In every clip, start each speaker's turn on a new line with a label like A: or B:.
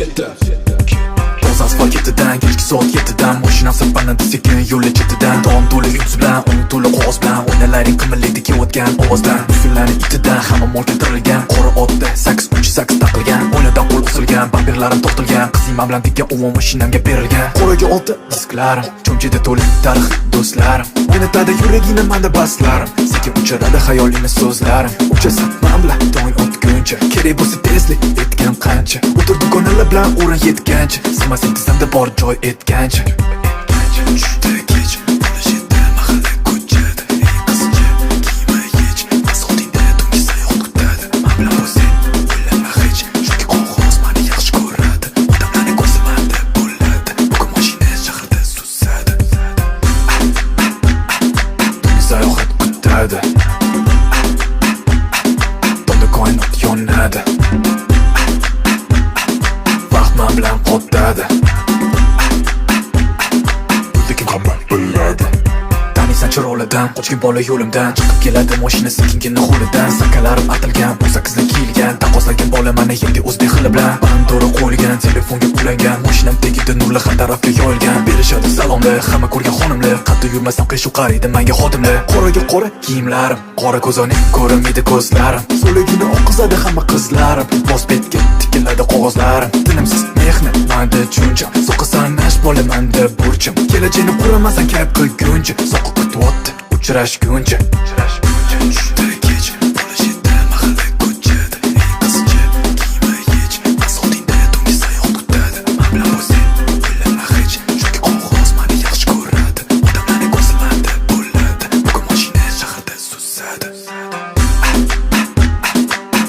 A: chetda
B: Toz asfalt ketidan, kechki soat 7dan Mashinam sirpanadi sekin yo'l chetidan Tom to'la yuz bilan, uning to'la qog'oz bilan O'ynalaring qimirlaydi kelayotgan ovozdan Muskullarning itidan, hamma mol keltirilgan Qora otda 8 taqilgan O'ynadan qo'l usilgan, bambirlarim tortilgan Qizimam bilan tekkan o'g'on mashinamga berilgan Qo'raga olti disklarim, cho'mchida to'la tarix do'stlarim O'ynatadi yuragini manda baslarim Sekin uchiradi xayolini so'zlarim Uchasan men bilan tong otguncha Kerak bo'lsa tezlik etgan qancha O'tir dugonalar bilan o'rin yetgancha Simasang tizimda bor joy etgancha Tushda kech bo'lishida mahalla ko'chada Ey qizcha kiyma hech Asfaltingda tungi sayohat kutadi Men bilan bo'lsang o'ylama hech Chunki qog'oz meni yaxshi ko'radi Odamlarni ko'zi manda bo'ladi Bugun mashina shaharda suzadi Tungi sayohat kutadi Tunda koinot yonadi Vaqt men bilan qotadi Taniysan chiroqlardan, qochgan bola yo'limdan Chiqib keladi mashina sekingina qo'lidan Sakalarim atilgan, 18dan kiyilgan Taqqoslagan bola mana endi o'zbek xili bilan Bandora qo'yilgan, telefonga ulangan Mashinam tagida nurli har tarafga yoyilgan Berishadi salomlar, hamma ko'rgan xonimlar Qatda yurmasam qiyshuv qaraydi menga xodimlar Qoraga qora kiyimlarim, qora ko'zoynak ko'rinmaydi ko'zlarim So'ligini oqizadi hamma qizlarim Velosipedga tikiladi qog'ozlarim Tinimsiz mehnat manda junjam So'qqa sanash bola manda burchim Kelajakni quramasan kayf qilguncha Soqqa kutyapti uchrashguncha Tushda kech bo'lishida mahalla ko'chada Ey qizcha kiyma hech Asfaltingda tungi sayohat kutadi Men bilan bo'lsang o'ylama hech Chunki qog'oz meni yaxshi ko'radi Odamlarni ko'zi manda bo'ladi Bugun mashina shaharda suzadi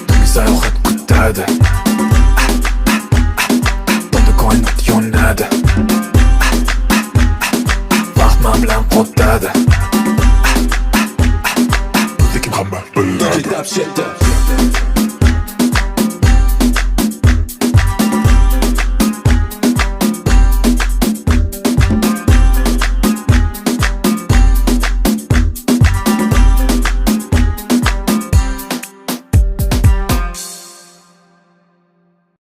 B: Tungi sayohat kutadi Tunda koinot yonadi Vaqt men bilan qotadi Lekin hamma biladi
A: chetda